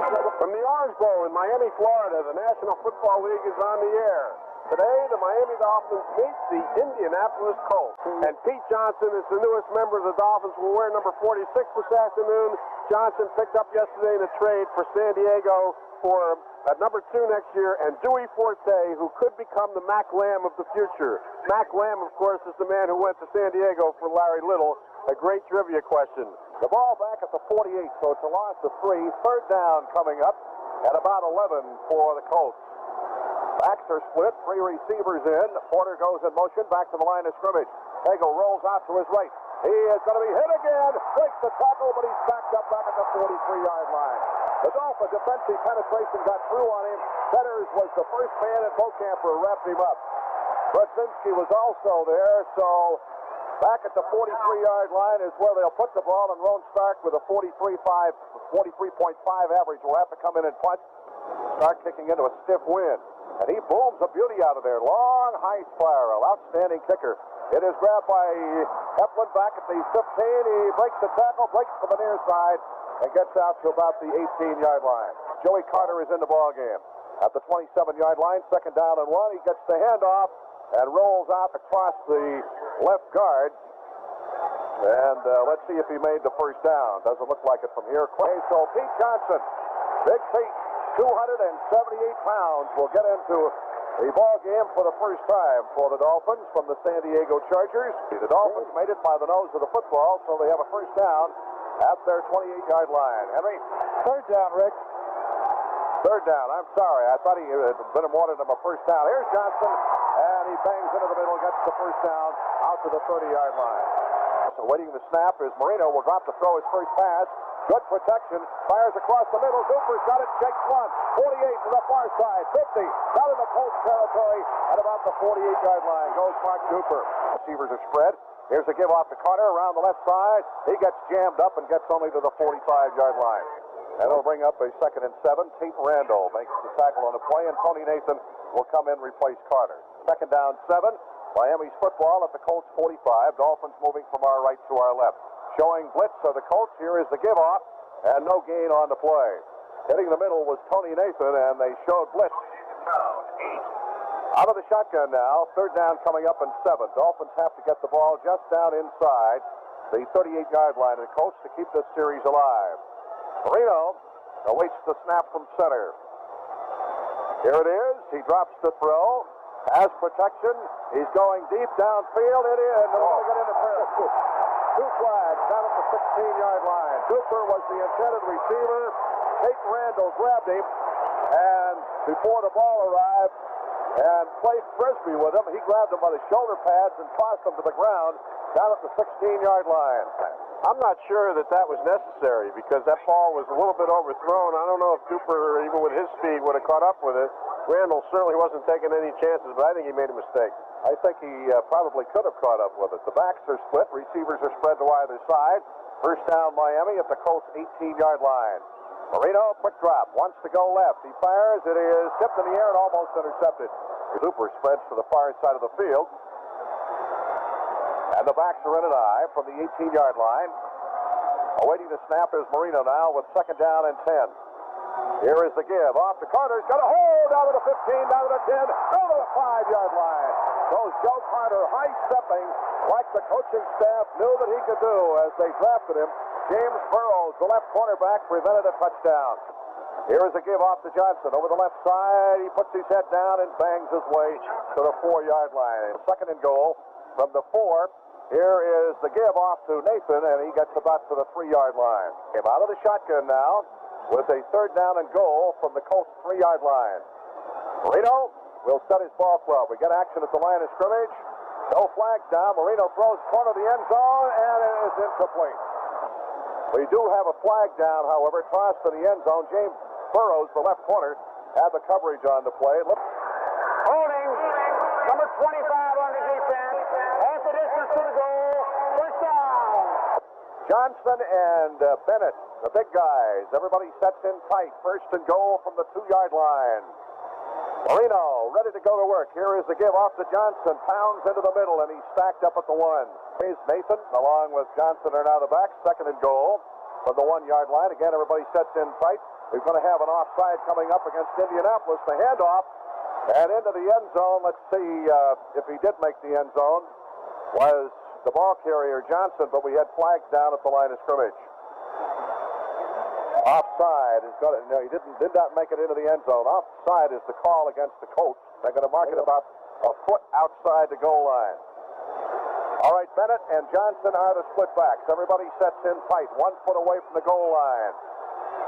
From the Orange Bowl in Miami, Florida, the National Football League is on the air. Today, the Miami Dolphins meet the Indianapolis Colts. And Pete Johnson is the newest member of the Dolphins, will wear number 46 this afternoon. Johnson picked up yesterday in a trade for San Diego for number 2 next year, and Dewey Forte, who could become the Mac Lamb of the future. Mac Lamb, of course, is the man who went to San Diego for Larry Little. A great trivia question. The ball back at the 48, so it's a loss of 3. Third down coming up at about 11 for the Colts. Backs are split, 3 receivers in. Porter goes in motion back to the line of scrimmage. Cagle rolls out to his right. He is going to be hit again. Breaks the tackle, but he's backed up back at the 43-yard line. The Dolphin defensive penetration got through on him. Fetters was the first man, and Bocamper wrapped him up. Brzezinski was also there, so back at the 43-yard line is where they'll put the ball, and Ron Stark with a 43.5 average will have to come in and punt. Stark kicking into a stiff wind. And he booms a beauty out of there. Long, high spiral. Outstanding kicker. It is grabbed by Heflin back at the 15. He breaks the tackle, breaks to the near side, and gets out to about the 18-yard line. Joey Carter is in the ballgame. At the 27-yard line, second down and 1. He gets the handoff and rolls out across the left guard. And let's see if he made the first down. Doesn't look like it from here. So Pete Johnson, big feet, 278 pounds, will get into the ball game for the first time for the Dolphins from the San Diego Chargers. The Dolphins made it by the nose of the football, so they have a first down at their 28-yard line. Henry? Third down, Rick. Third down. I'm sorry. I thought he had been awarded him a first down. Here's Johnson, and he bangs into the middle, gets the first down out to the 30-yard line. So waiting the snap is Marino. Will drop to throw his first pass. Good protection. Fires across the middle. Duper's got it. Shakes one. 48 to the far side. 50. Down in the Colts territory at about the 48-yard line goes Mark Duper. Receivers are spread. Here's a give off to Carter around the left side. He gets jammed up and gets only to the 45-yard line. And it'll bring up a 2nd and 7. Tate Randall makes the tackle on the play, and Tony Nathan will come in and replace Carter. 2nd down 7. Miami's football at the Colts 45. Dolphins moving from our right to our left. Showing blitz of the Colts. Here is the give-off, and no gain on the play. Hitting the middle was Tony Nathan, and they showed blitz. Out of the shotgun now. Third down coming up in 7. Dolphins have to get the ball just down inside the 38-yard line of the Colts to keep this series alive. Marino awaits the snap from center. Here it is. He drops the throw. Has protection. He's going deep downfield. It is. And they're going to get interference. 2 flags down at the 16-yard line. Duper was the intended receiver. Tate Randall grabbed him, and before the ball arrived, and played frisbee with him, he grabbed him by the shoulder pads and tossed him to the ground down at the 16-yard line. I'm not sure that was necessary because that ball was a little bit overthrown. I don't know if Duper, even with his speed, would have caught up with it. Randall certainly wasn't taking any chances, but I think he made a mistake. I think he probably could have caught up with it. The backs are split. Receivers are spread to either side. First down Miami at the Colts 18-yard line. Marino, quick drop, wants to go left. He fires. It is tipped in the air and almost intercepted. Duper spreads to the far side of the field. And the backs are in an eye from the 18-yard line. Awaiting the snap is Marino now with 2nd down and 10. Here is the give. Off to Carter. He's got a hold down to the 15, down to the 10, down to the 5-yard line. Goes Joe Carter high-stepping like the coaching staff knew that he could do as they drafted him. James Burrows, the left cornerback, prevented a touchdown. Here is a give off to Johnson. Over the left side, he puts his head down and bangs his way to the 4-yard line. 2nd and goal from the 4. Here is the give off to Nathan, and he gets about to the 3-yard line. Came out of the shotgun now with a 3rd down and goal from the Colts 3-yard line. Marino will set his ball club. We get action at the line of scrimmage. No flags down. Marino throws corner of the end zone, and it is incomplete. We do have a flag down, however, tossed to the end zone. James Burrows, the left corner, had the coverage on the play. Holding, number 25 on the defense. Half the distance to the goal. First down. Johnson and Bennett, the big guys. Everybody sets in tight. First and goal from the 2-yard line. Marino ready to go to work. Here is the give off to Johnson. Pounds into the middle, and he's stacked up at the 1. Here's Nathan, along with Johnson are now the backs. 2nd and goal from the 1-yard line. Again, everybody sets in tight. He's going to have an offside coming up against Indianapolis. The handoff and into the end zone. Let's see if he did make the end zone. Was the ball carrier Johnson, but we had flags down at the line of scrimmage. Offside is going to, no, he did not make it into the end zone. Offside is the call against the Colts. They're going to mark it about a foot outside the goal line. All right, Bennett and Johnson are the split backs. Everybody sets in tight, 1 foot away from the goal line.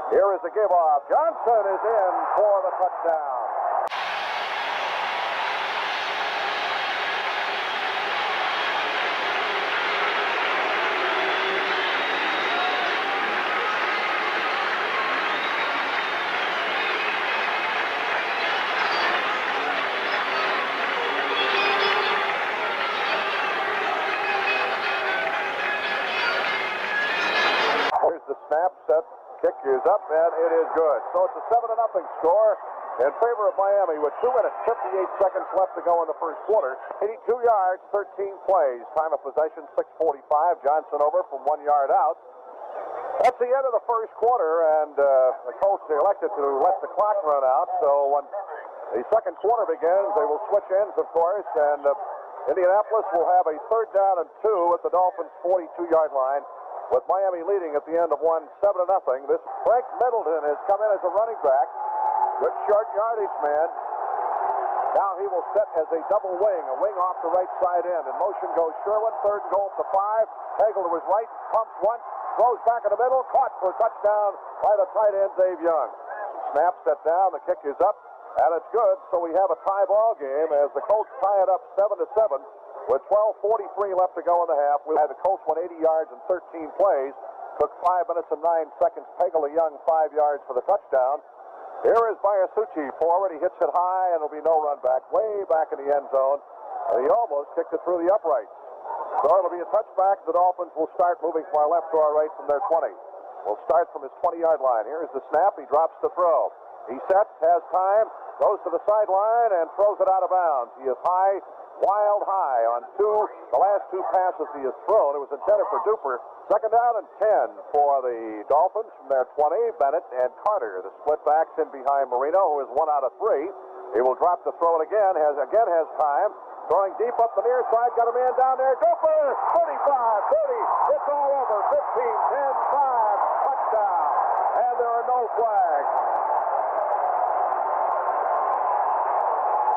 Here is the give off. Johnson is in for the touchdown. Snap, set, kick is up, and it is good. So it's a 7-0 score in favor of Miami with 2 minutes, 58 seconds left to go in the first quarter. 82 yards, 13 plays. Time of possession, 6:45. Johnson over from 1 yard out. That's the end of the first quarter, and the Colts elected to let the clock run out. So when the second quarter begins, they will switch ends, of course, and Indianapolis will have a 3rd down and 2 at the Dolphins' 42-yard line, with Miami leading at the end of 1, 7-0. This Frank Middleton has come in as a running back. Good short yardage man. Now he will set as a double wing, a wing off the right side end. In motion goes Sherwin, 3rd and goal to 5. Hagel to his right, pumps once, throws back in the middle, caught for a touchdown by the tight end, Dave Young. Snap set down, the kick is up, and it's good. So we have a tie ball game as the Colts tie it up 7-7. With 12:43 left to go in the half, we had the Colts went 80 yards and 13 plays. Took 5 minutes and 9 seconds. Peggle to Young, 5 yards for the touchdown. Here is Biasucci forward. He hits it high, and it'll be no run back. Way back in the end zone. And he almost kicked it through the uprights. So it'll be a touchback. The Dolphins will start moving from our left to our right from their 20. We'll start from his 20-yard line. Here's the snap. He drops the throw. He sets, has time, goes to the sideline, and throws it out of bounds. He is high. Wild high on the last 2 passes he has thrown. It was intended for Duper. 2nd down and 10 for the Dolphins from their 20. Bennett and Carter, the split backs in behind Marino, who is 1 out of 3. He will drop the throw it again. Has time. Throwing deep up the near side. Got a man down there. Duper, 35, 30. It's all over. 15, 10, 5. Touchdown. And there are no flags.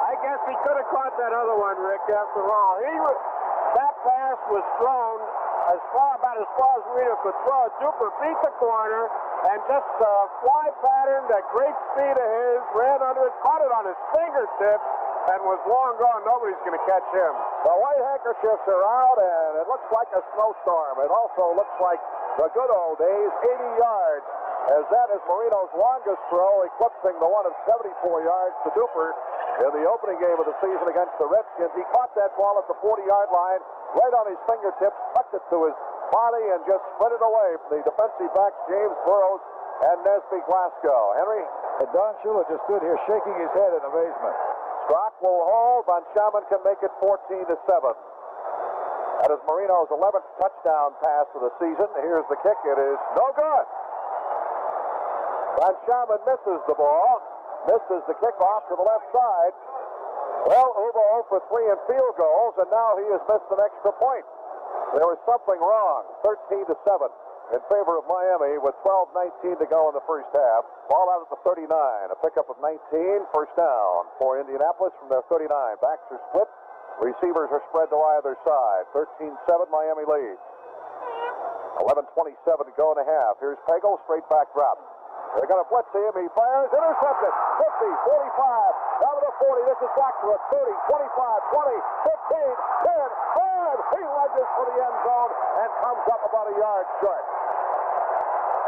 I guess he could have caught that other one, Rick, after all. That pass was thrown about as far as Marino could throw. Duper beat the corner and just fly pattern, that great speed of his, ran under it, caught it on his fingertips, and was long gone. Nobody's going to catch him. The white handkerchiefs are out, and it looks like a snowstorm. It also looks like the good old days, 80 yards, as that is Marino's longest throw, eclipsing the one of 74 yards to Duper in the opening game of the season against the Redskins. He caught that ball at the 40-yard line, right on his fingertips, tucked it to his body, and just sprinted away from the defensive backs, James Burrows and Nesby Glasgow. Henry? And Don Shula just stood here shaking his head in amazement. Strock will hold. Von Schaman can make it 14-7. That is Marino's 11th touchdown pass of the season. Here's the kick. It is no good. Von Schaman misses the ball. Misses the kickoff to the left side. Well, Ubo for 3 in field goals, and now he has missed an extra point. There was something wrong. 13-7 in favor of Miami with 12:19 to go in the first half. Ball out at the 39. A pickup of 19. First down for Indianapolis from their 39. Backs are split. Receivers are spread to either side. 13-7 Miami leads. 11:27 to go in a half. Here's Pagel, straight back drop. They're going to blitz him. He fires. Intercepted. 50, 45, down to the 40. This is back to it. 30, 25, 20, 15, 10, 5. He lunges for the end zone and comes up about a yard short.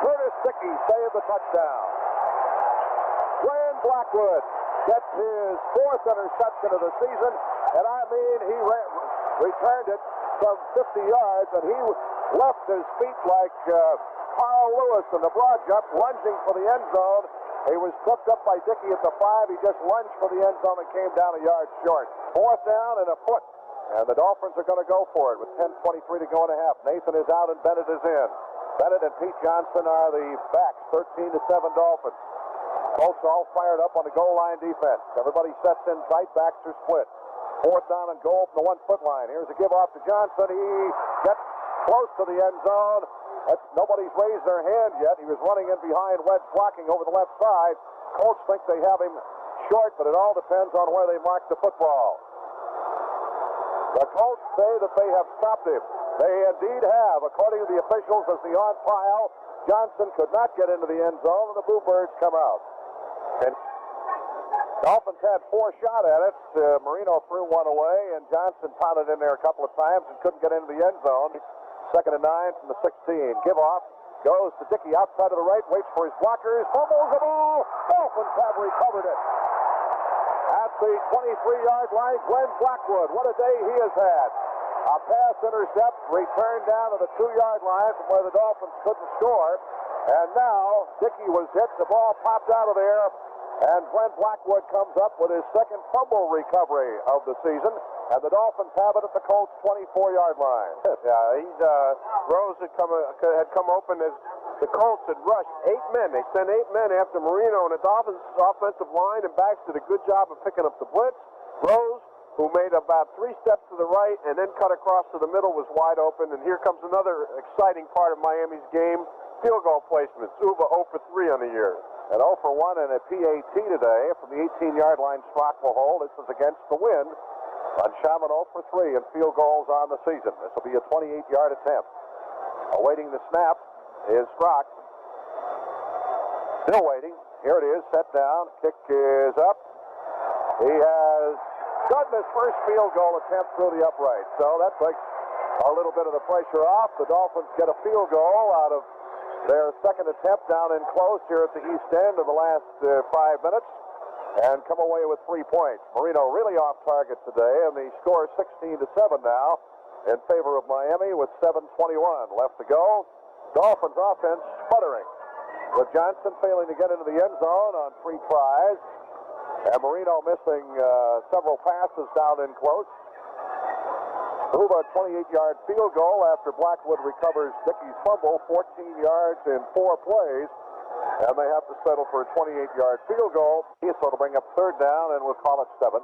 Curtis Dickey saved the touchdown. Ryan Blackwood gets his 4th interception of the season, and I mean he returned it from 50 yards, and he left his feet like Carl Lewis in the broad jump, lunging for the end zone. He was tripped up by Dickey at the 5. He just lunged for the end zone and came down a yard short. 4th down and a foot. And the Dolphins are going to go for it with 10:23 to go in a half. Nathan is out and Bennett is in. Bennett and Pete Johnson are the backs, 13-7 Dolphins. Colts all fired up on the goal line defense. Everybody sets in tight, backs are split. Fourth down and goal from the 1-foot line. Here's a give off to Johnson. He gets close to the end zone. Nobody's raised their hand yet. He was running in behind Wedge blocking over the left side. Colts think they have him short, but it all depends on where they mark the football. The Colts say that they have stopped him. They indeed have. According to the officials, as the on pile, Johnson could not get into the end zone, and the Bluebirds come out. And Dolphins had 4 shot at it. Marino threw one away, and Johnson pounded in there a couple of times and couldn't get into the end zone. 2nd and 9 from the 16. Give off. Goes to Dickey outside of the right, waits for his blockers, fumbles the ball. Dolphins have recovered it. At the 23-yard line, Glenn Blackwood. What a day he has had. A pass intercept, returned down to the 2-yard line from where the Dolphins couldn't score. And now Dickey was hit. The ball popped out of there. And Glenn Blackwood comes up with his second fumble recovery of the season. And the Dolphins have it at the Colts' 24-yard line. Yeah, Rose had come open as the Colts had rushed 8 men. They sent 8 men after Marino, and the Dolphins' offensive line and backs did a good job of picking up the blitz. Rose, who made about 3 steps to the right and then cut across to the middle, was wide open. And here comes another exciting part of Miami's game, field goal placements. Uva 0 for 3 on the year. And 0 for 1 and a PAT today from the 18-yard line. Strock will hold. This is against the wind. On Shaman 0 for 3 and field goals on the season. This will be a 28-yard attempt. Awaiting the snap is Strock. Still waiting. Here it is. Set down. Kick is up. He has gotten his first field goal attempt through the upright. So that takes a little bit of the pressure off. The Dolphins get a field goal out of their second attempt down in close here at the east end of the last 5 minutes. And come away with 3 points. Marino really off target today, and the score is 16-7 now in favor of Miami with 7:21 left to go. Dolphins offense sputtering, with Johnson failing to get into the end zone on 3 tries, and Marino missing several passes down in close. Move a 28-yard field goal after Blackwood recovers Dickey's fumble, 14 yards in 4 plays. And they have to settle for a 28-yard field goal. So to bring up 3rd down, and we'll call it 7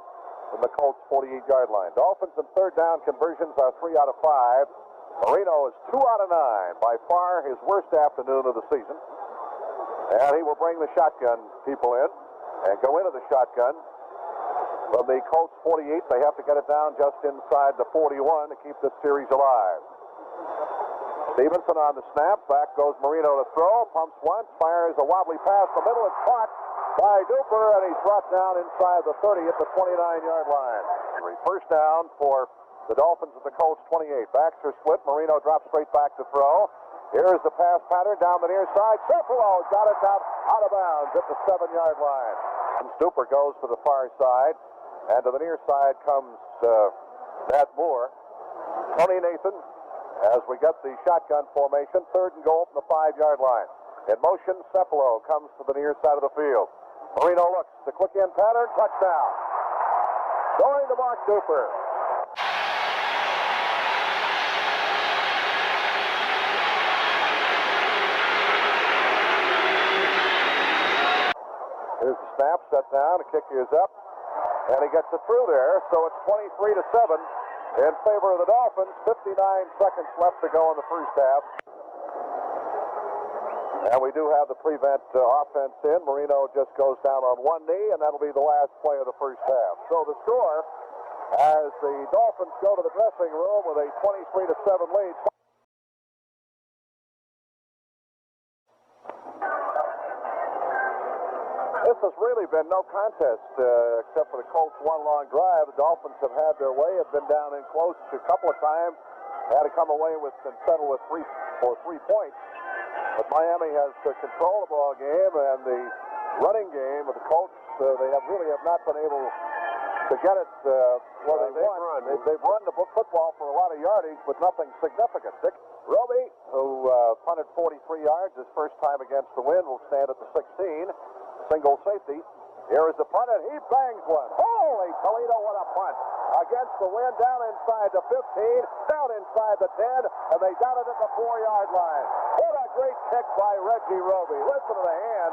from the Colts' 48-yard line. Dolphins and 3rd down conversions are 3 out of 5. Marino is 2 out of 9. By far his worst afternoon of the season. And he will bring the shotgun people in and go into the shotgun. From the Colts' 48, they have to get it down just inside the 41 to keep this series alive. Stevenson on the snap. Back goes Marino to throw. Pumps once. Fires a wobbly pass. The middle is caught by Duper, and he's brought down inside the 30 at the 29-yard line. First down for the Dolphins at the Colts' 28. Backs are split. Marino drops straight back to throw. Here's the pass pattern down the near side. Cephalo got it down out of bounds at the 7-yard line. And Duper goes to the far side. And to the near side comes Matt Moore. Tony Nathan, as we get the shotgun formation, 3rd and goal from the 5-yard line. In motion, Cephalo comes to the near side of the field. Marino looks, the quick in pattern, touchdown. Going to Mark Duper. Here's the snap, set down, the kick is up, and he gets it through there, so it's 23-7. In favor of the Dolphins, 59 seconds left to go in the first half. And we do have the prevent offense in. Marino just goes down on one knee, and that'll be the last play of the first half. So the score, as the Dolphins go to the dressing room with a 23-7 lead. This has really been no contest except for the Colts' one long drive. The Dolphins have had their way, have been down in close a couple of times, had to come away with and settle with 3 points. But Miami has controlled the ball game, and the running game of the Colts, they really have not been able to get it where they want. They've run the football for a lot of yardage, but nothing significant. Dick Roby, who punted 43 yards his first time against the wind, will stand at the 16. Single safety. Here is the punt, and he bangs one. Holy Toledo, what a punt. against the wind, down inside the 15, down inside the 10, and they got it at the 4-yard line. What a great kick by Reggie Roby. Listen to the hand.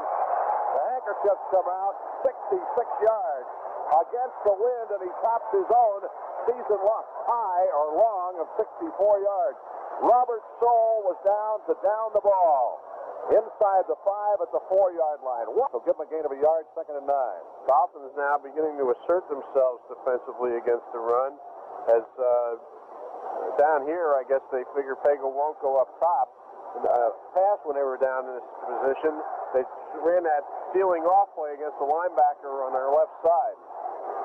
The handkerchiefs come out 66 yards against the wind, and he tops his own season high or long of 64 yards. Robert Soule was down to down the ball inside the 5 at the 4-yard line. So give him a gain of a yard, 2nd and 9. Dolphins now beginning to assert themselves defensively against the run. As down here, I guess they figure Pagel won't go up top. Pass when they were down in this position. They ran that stealing off play against the linebacker on their left side.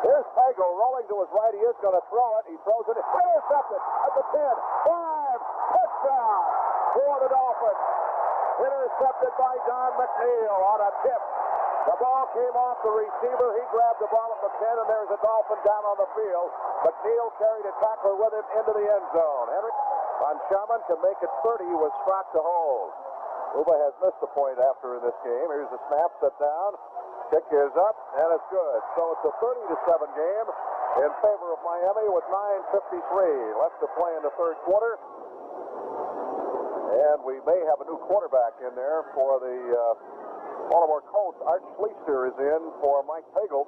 Here's Pagel rolling to his right. He is going to throw it. He throws it. Intercepted at the 10. 5. Touchdown for the Dolphins. Intercepted by Don McNeil on a tip. The ball came off the receiver. He grabbed the ball at the 10, and there's a Dolphin down on the field. McNeil carried a tackler with him into the end zone. Henry Von Schaman to make it 30 was struck to hold. Uba has missed a point after in this game. Here's the snap, set down. Kick is up, and it's good. So it's a 30-7 game in favor of Miami with 9:53 left to play in the third quarter. And we may have a new quarterback in there for the Baltimore Colts. Art Schleister is in for Mike Pagel.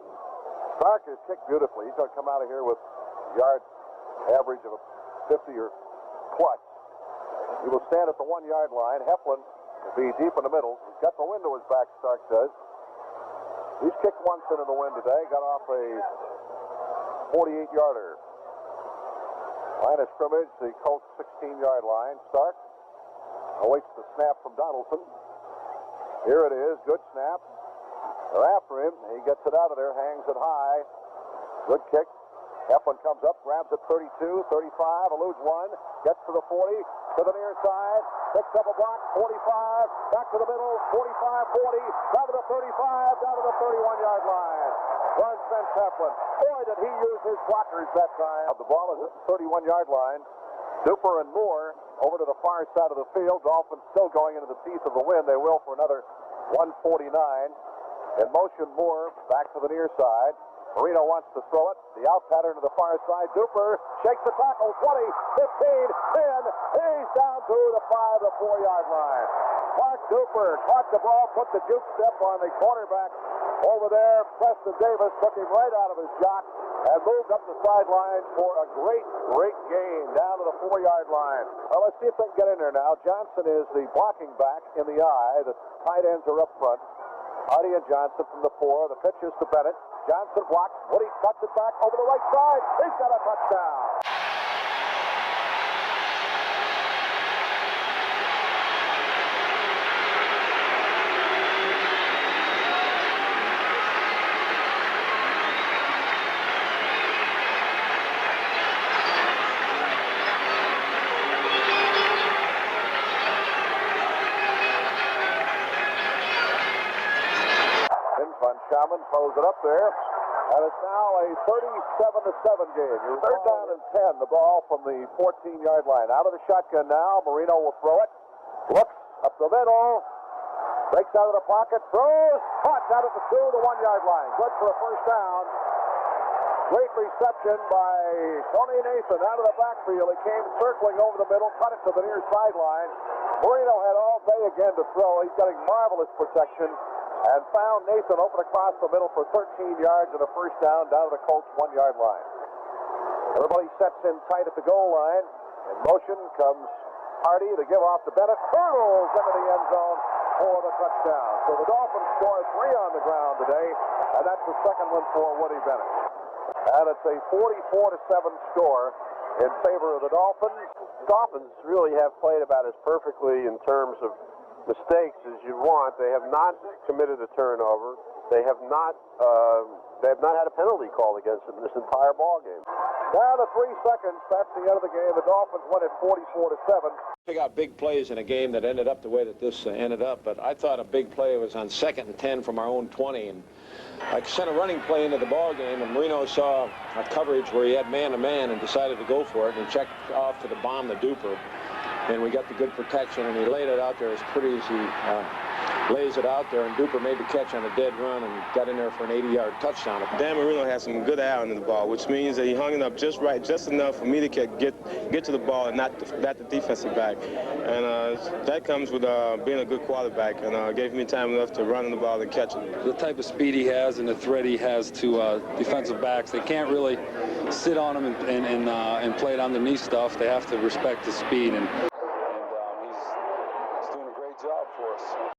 Stark has kicked beautifully. He's going to come out of here with yard average of 50 or plus. He will stand at the 1-yard line. Heflin will be deep in the middle. He's got the wind to his back, Stark does. He's kicked once in the wind today. Got off a 48-yarder. Line of scrimmage, the Colts 16-yard line. Stark awaits the snap from Donaldson. Here it is. Good snap. They're after him. He gets it out of there, hangs it high. Good kick. Heflin comes up, grabs it 32, 35, eludes one, gets to the 40, to the near side, picks up a block, 45, back to the middle, 45, 40, down to the 35, down to the 31-yard line. Runs Vince Heflin. Boy, did he use his blockers that time. The ball is at the 31-yard line. Duper and Moore over to the far side of the field. Dolphins still going into the teeth of the wind. They will for another 149. In motion, Moore back to the near side. Marino wants to throw it. The out pattern to the far side. Duper shakes the tackle. 20, 15, 10. He's down to the 5, the 4-yard line. Mark Duper caught the ball, put the juke step on the cornerback over there. Preston Davis took him right out of his jock and moved up the sideline for a great gain down to the 4-yard line. Well, let's see if they can get in there now. Johnson is the blocking back in the eye. The tight ends are up front. Hardy and Johnson from the 4. The pitch is to Bennett. Johnson blocks. Woody cuts it back over the right side. He's got a touchdown. Schaman throws it up there, and it's now a 37-7 game. You're third down and 10. The ball from the 14-yard line. Out of the shotgun now. Marino will throw it. Looks up the middle. Breaks out of the pocket. Throws. Caught out at the 2, the 1-yard line. Good for a first down. Great reception by Tony Nathan out of the backfield. He came circling over the middle, cut it to the near sideline. Marino had all day again to throw. He's getting marvelous protection. And found Nathan open across the middle for 13 yards and a first down to the Colts 1-yard line. Everybody sets in tight at the goal line. In motion comes Hardy to give off to Bennett. Hurdles into the end zone for the touchdown. So the Dolphins score 3 on the ground today, and that's the second one for Woody Bennett. And it's a 44-7 score in favor of the Dolphins. Dolphins really have played about as perfectly in terms of mistakes as you want. They have not committed a turnover. They have not had a penalty called against them in this entire ball game. Down to 3 seconds. That's the end of the game. The Dolphins win it 44-7. We got big plays in a game that ended up the way that this ended up, but I thought a big play was on 2nd and 10 from our own 20, and I sent a running play into the ball game, and Marino saw a coverage where he had man-to-man and decided to go for it, and he checked off to the bomb the Duper, and we got the good protection, and he laid it out there as pretty as he lays it out there, and Duper made the catch on a dead run and got in there for an 80-yard touchdown. Dan Marino has some good eye on the ball, which means that he hung it up just right, just enough for me to get to the ball and not the defensive back. And that comes with being a good quarterback, and gave me time enough to run on the ball and catch it. The type of speed he has and the threat he has to defensive backs, they can't really sit on him and play it underneath stuff. They have to respect the speed, and he's doing a great job for us.